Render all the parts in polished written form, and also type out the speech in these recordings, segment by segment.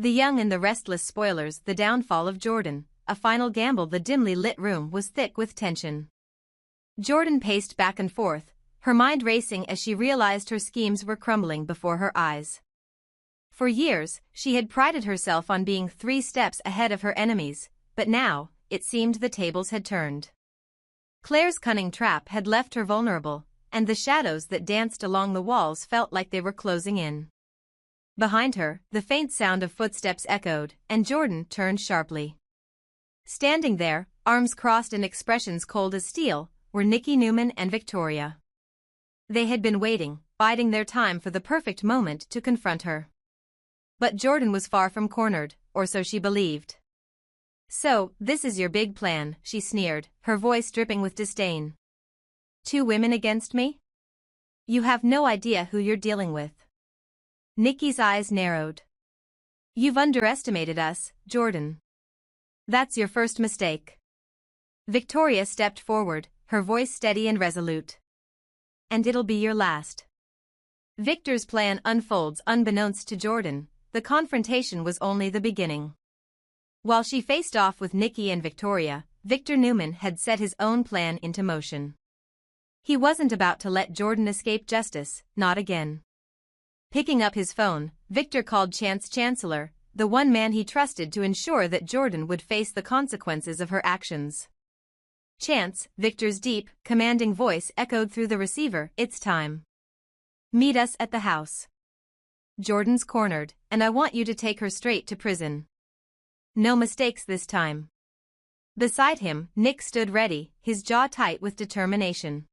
The Young and the Restless spoilers, the downfall of Jordan, a final gamble. The dimly lit room was thick with tension. Jordan paced back and forth, her mind racing as she realized her schemes were crumbling before her eyes. For years, she had prided herself on being 3 steps ahead of her enemies, but now, it seemed the tables had turned. Claire's cunning trap had left her vulnerable, and the shadows that danced along the walls felt like they were closing in. Behind her, the faint sound of footsteps echoed, and Jordan turned sharply. Standing there, arms crossed and expressions cold as steel, were Nikki Newman and Victoria. They had been waiting, biding their time for the perfect moment to confront her. But Jordan was far from cornered, or so she believed. "So, this is your big plan," she sneered, her voice dripping with disdain. "2 women against me? You have no idea who you're dealing with." Nikki's eyes narrowed. "You've underestimated us, Jordan. That's your first mistake." Victoria stepped forward, her voice steady and resolute. "And it'll be your last." Victor's plan unfolds unbeknownst to Jordan. The confrontation was only the beginning. While she faced off with Nikki and Victoria, Victor Newman had set his own plan into motion. He wasn't about to let Jordan escape justice, not again. Picking up his phone, Victor called Chance Chancellor, the one man he trusted to ensure that Jordan would face the consequences of her actions. "Chance," Victor's deep, commanding voice echoed through the receiver, "it's time. Meet us at the house. Jordan's cornered, and I want you to take her straight to prison. No mistakes this time." Beside him, Nick stood ready, his jaw tight with determination.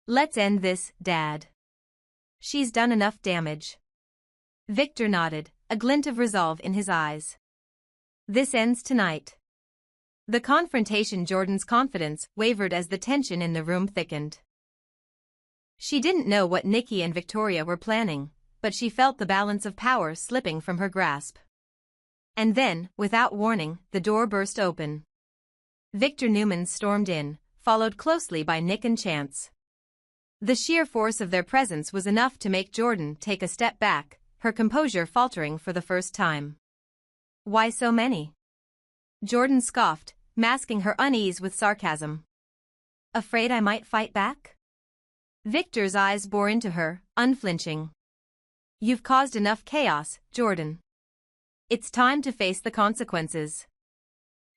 "Let's end this, Dad. She's done enough damage." Victor nodded, a glint of resolve in his eyes. "This ends tonight." The confrontation. Jordan's confidence wavered as the tension in the room thickened. She didn't know what Nikki and Victoria were planning, but she felt the balance of power slipping from her grasp. And then, without warning, the door burst open. Victor Newman stormed in, followed closely by Nick and Chance. The sheer force of their presence was enough to make Jordan take a step back, her composure faltering for the first time. "Why so many?" Jordan scoffed, masking her unease with sarcasm. "Afraid I might fight back?" Victor's eyes bore into her, unflinching. "You've caused enough chaos, Jordan. It's time to face the consequences."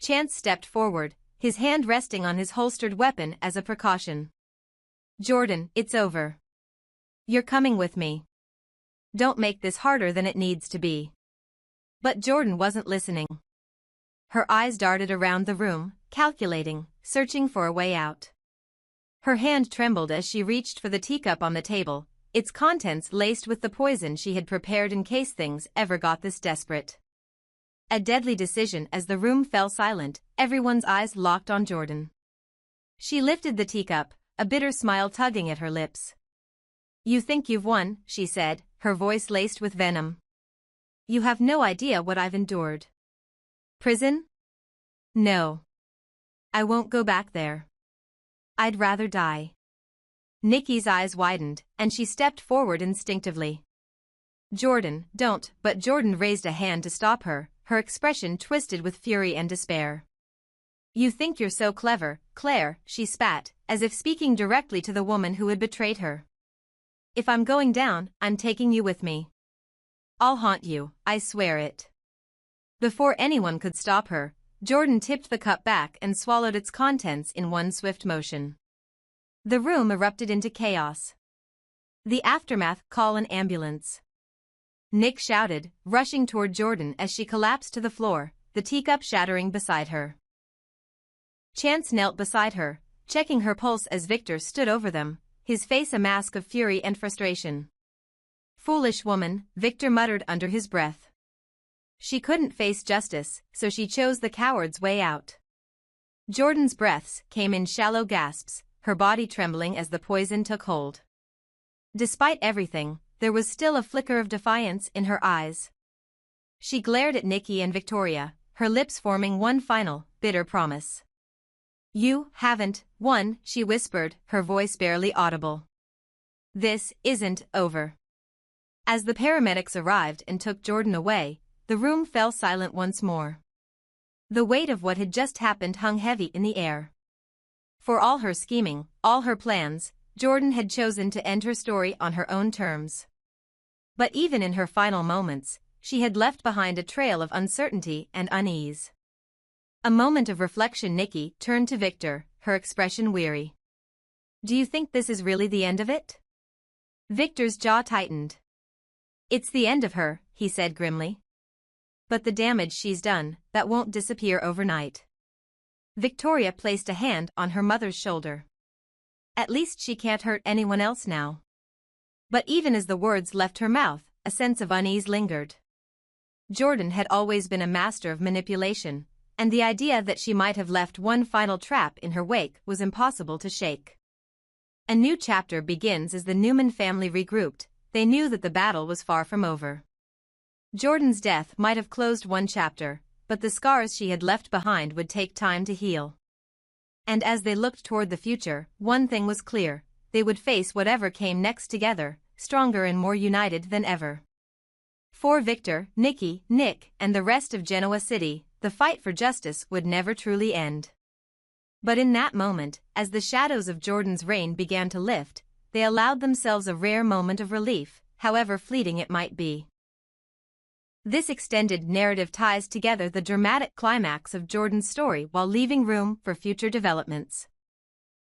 Chance stepped forward, his hand resting on his holstered weapon as a precaution. "Jordan, it's over. You're coming with me. Don't make this harder than it needs to be." But Jordan wasn't listening. Her eyes darted around the room, calculating, searching for a way out. Her hand trembled as she reached for the teacup on the table, its contents laced with the poison she had prepared in case things ever got this desperate. A deadly decision. As the room fell silent, everyone's eyes locked on Jordan. She lifted the teacup, a bitter smile tugging at her lips. "You think you've won," she said, her voice laced with venom. "You have no idea what I've endured. Prison? No. I won't go back there. I'd rather die." Nikki's eyes widened, and she stepped forward instinctively. "Jordan, don't," but Jordan raised a hand to stop her, her expression twisted with fury and despair. "You think you're so clever, Claire," she spat, as if speaking directly to the woman who had betrayed her. "If I'm going down, I'm taking you with me. I'll haunt you, I swear it." Before anyone could stop her, Jordan tipped the cup back and swallowed its contents in one swift motion. The room erupted into chaos. The aftermath. "Call an ambulance." Nick shouted, rushing toward Jordan as she collapsed to the floor, the teacup shattering beside her. Chance knelt beside her, checking her pulse as Victor stood over them, his face a mask of fury and frustration. "Foolish woman," Victor muttered under his breath. She couldn't face justice, so she chose the coward's way out. Jordan's breaths came in shallow gasps, her body trembling as the poison took hold. Despite everything, there was still a flicker of defiance in her eyes. She glared at Nikki and Victoria, her lips forming one final, bitter promise. "You haven't won," she whispered, her voice barely audible. "This isn't over." As the paramedics arrived and took Jordan away, the room fell silent once more. The weight of what had just happened hung heavy in the air. For all her scheming, all her plans, Jordan had chosen to end her story on her own terms. But even in her final moments, she had left behind a trail of uncertainty and unease. A moment of reflection. Nikki turned to Victor, her expression weary. "Do you think this is really the end of it?" Victor's jaw tightened. "It's the end of her," he said grimly. "But the damage she's done, that won't disappear overnight." Victoria placed a hand on her mother's shoulder. "At least she can't hurt anyone else now." But even as the words left her mouth, a sense of unease lingered. Jordan had always been a master of manipulation, and the idea that she might have left one final trap in her wake was impossible to shake. A new chapter begins as the Newman family regrouped. They knew that the battle was far from over. Jordan's death might have closed one chapter, but the scars she had left behind would take time to heal. And as they looked toward the future, one thing was clear: they would face whatever came next together, stronger and more united than ever. For Victor, Nikki, Nick, and the rest of Genoa City, the fight for justice would never truly end. But in that moment, as the shadows of Jordan's reign began to lift, they allowed themselves a rare moment of relief, however fleeting it might be. This extended narrative ties together the dramatic climax of Jordan's story while leaving room for future developments.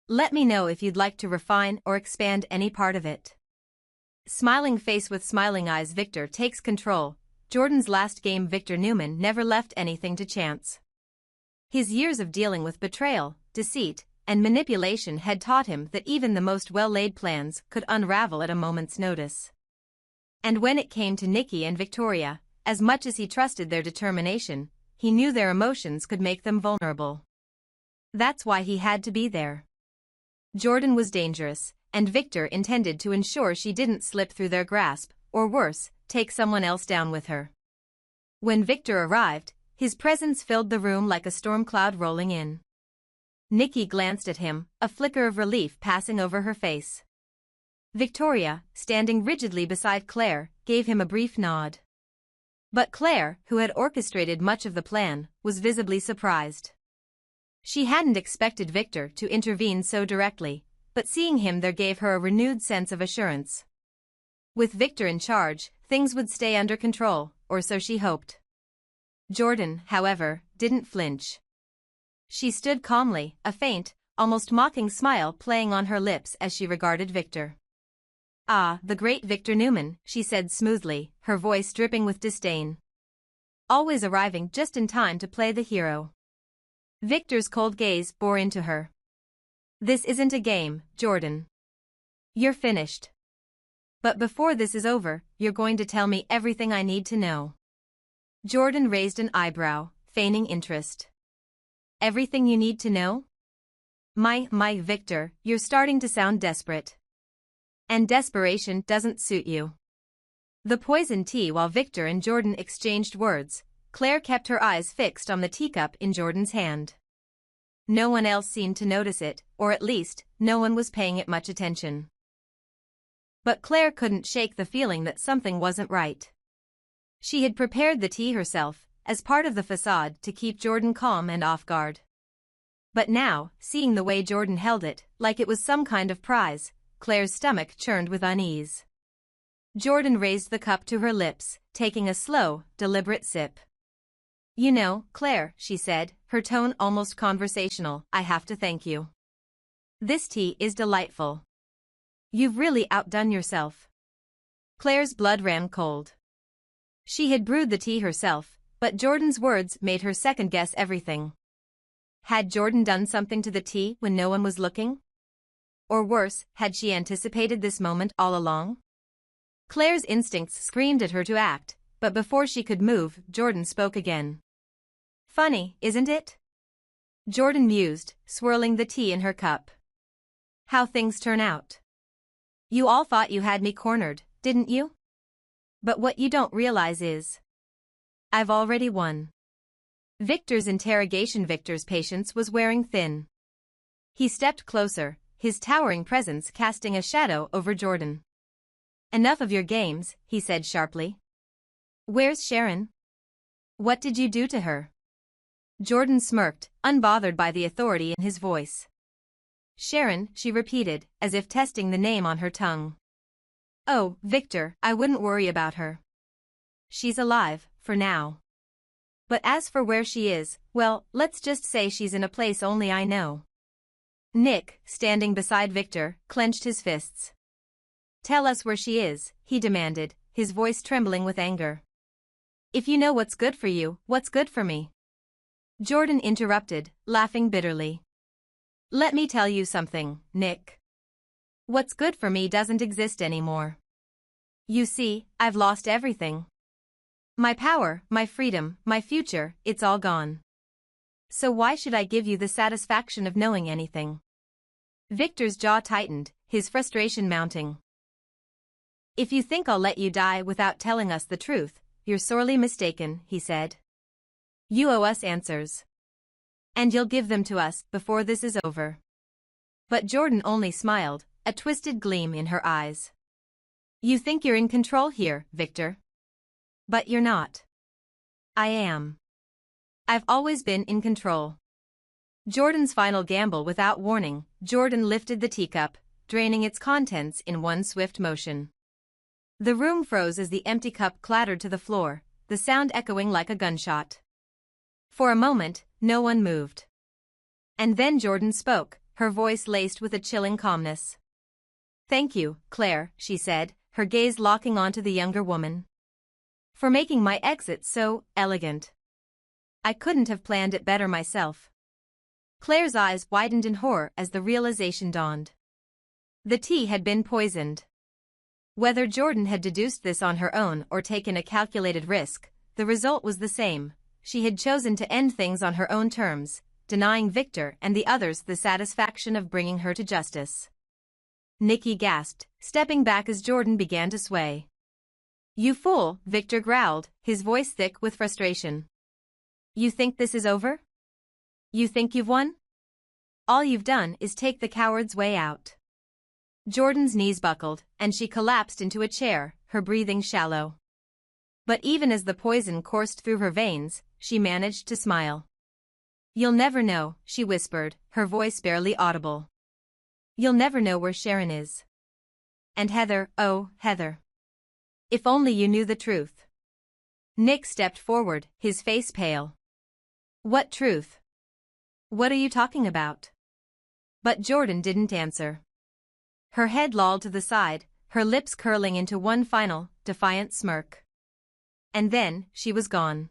Let me know if you'd like to refine or expand any part of it. Smiling face with smiling eyes. Victor takes control. Jordan's last game. Victor Newman never left anything to chance. His years of dealing with betrayal, deceit, and manipulation had taught him that even the most well-laid plans could unravel at a moment's notice. And when it came to Nikki and Victoria, as much as he trusted their determination, he knew their emotions could make them vulnerable. That's why he had to be there. Jordan was dangerous, and Victor intended to ensure she didn't slip through their grasp, or worse, take someone else down with her. When Victor arrived, his presence filled the room like a storm cloud rolling in. Nikki glanced at him, a flicker of relief passing over her face. Victoria, standing rigidly beside Claire, gave him a brief nod. But Claire, who had orchestrated much of the plan, was visibly surprised. She hadn't expected Victor to intervene so directly, but seeing him there gave her a renewed sense of assurance. With Victor in charge, things would stay under control, or so she hoped. Jordan, however, didn't flinch. She stood calmly, a faint, almost mocking smile playing on her lips as she regarded Victor. "Ah, the great Victor Newman," she said smoothly, her voice dripping with disdain. "Always arriving just in time to play the hero." Victor's cold gaze bore into her. "This isn't a game, Jordan. You're finished. But before this is over, you're going to tell me everything I need to know." Jordan raised an eyebrow, feigning interest. "Everything you need to know?" My, Victor, you're starting to sound desperate. And desperation doesn't suit you." The poisoned tea. While Victor and Jordan exchanged words, Claire kept her eyes fixed on the teacup in Jordan's hand. No one else seemed to notice it, or at least, no one was paying it much attention. But Claire couldn't shake the feeling that something wasn't right. She had prepared the tea herself, as part of the facade to keep Jordan calm and off guard. But now, seeing the way Jordan held it, like it was some kind of prize, Claire's stomach churned with unease. Jordan raised the cup to her lips, taking a slow, deliberate sip. "You know, Claire," she said, her tone almost conversational, "I have to thank you. This tea is delightful. You've really outdone yourself." Claire's blood ran cold. She had brewed the tea herself, but Jordan's words made her second-guess everything. Had Jordan done something to the tea when no one was looking? Or worse, had she anticipated this moment all along? Claire's instincts screamed at her to act, but before she could move, Jordan spoke again. "Funny, isn't it?" Jordan mused, swirling the tea in her cup. "How things turn out. You all thought you had me cornered, didn't you? But what you don't realize is, I've already won." Victor's interrogation. Victor's patience was wearing thin. He stepped closer, his towering presence casting a shadow over Jordan. "Enough of your games," he said sharply. "Where's Sharon?" What did you do to her? Jordan smirked, unbothered by the authority in his voice. Sharon, she repeated, as if testing the name on her tongue. Oh, Victor, I wouldn't worry about her. She's alive, for now. But as for where she is, well, let's just say she's in a place only I know. Nick, standing beside Victor, clenched his fists. Tell us where she is, he demanded, his voice trembling with anger. If you know what's good for you, what's good for me? Jordan interrupted, laughing bitterly. Let me tell you something, Nick. What's good for me doesn't exist anymore. You see, I've lost everything. My power, my freedom, my future, it's all gone. So why should I give you the satisfaction of knowing anything? Victor's jaw tightened, his frustration mounting. If you think I'll let you die without telling us the truth, you're sorely mistaken, he said. You owe us answers. And you'll give them to us before this is over. But Jordan only smiled, a twisted gleam in her eyes. You think you're in control here, Victor. But you're not. I am. I've always been in control. Jordan's final gamble without warning, Jordan lifted the teacup, draining its contents in one swift motion. The room froze as the empty cup clattered to the floor, the sound echoing like a gunshot. For a moment, no one moved. And then Jordan spoke, her voice laced with a chilling calmness. Thank you, Claire, she said, her gaze locking onto the younger woman. For making my exit so elegant. I couldn't have planned it better myself. Claire's eyes widened in horror as the realization dawned. The tea had been poisoned. Whether Jordan had deduced this on her own or taken a calculated risk, the result was the same. She had chosen to end things on her own terms, denying Victor and the others the satisfaction of bringing her to justice. Nikki gasped, stepping back as Jordan began to sway. You fool, Victor growled, his voice thick with frustration. You think this is over? You think you've won? All you've done is take the coward's way out. Jordan's knees buckled, and she collapsed into a chair, her breathing shallow. But even as the poison coursed through her veins, she managed to smile. You'll never know, she whispered, her voice barely audible. You'll never know where Sharon is. And Heather, oh, Heather. If only you knew the truth. Nick stepped forward, his face pale. What truth? What are you talking about? But Jordan didn't answer. Her head lolled to the side, her lips curling into one final, defiant smirk. And then, she was gone.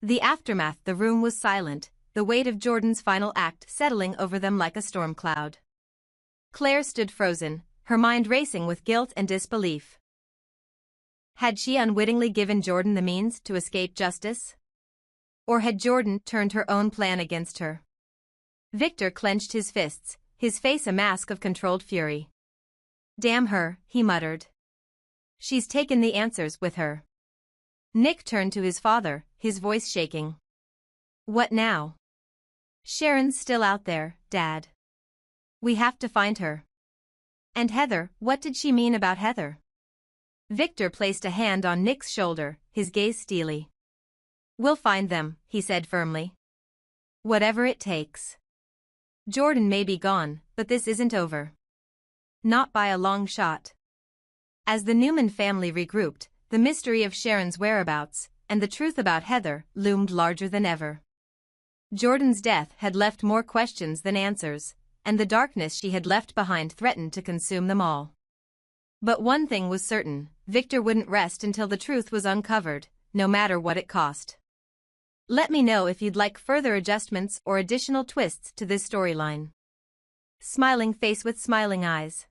The aftermath, the room was silent, the weight of Jordan's final act settling over them like a storm cloud. Claire stood frozen, her mind racing with guilt and disbelief. Had she unwittingly given Jordan the means to escape justice? Or had Jordan turned her own plan against her? Victor clenched his fists, his face a mask of controlled fury. Damn her, he muttered. She's taken the answers with her. Nick turned to his father, his voice shaking. What now? Sharon's still out there, Dad. We have to find her. And Heather, what did she mean about Heather? Victor placed a hand on Nick's shoulder, his gaze steely. We'll find them, he said firmly. Whatever it takes. Jordan may be gone, but this isn't over. Not by a long shot. As the Newman family regrouped, the mystery of Sharon's whereabouts, and the truth about Heather, loomed larger than ever. Jordan's death had left more questions than answers, and the darkness she had left behind threatened to consume them all. But one thing was certain, Victor wouldn't rest until the truth was uncovered, no matter what it cost. Let me know if you'd like further adjustments or additional twists to this storyline. Smiling face with smiling eyes.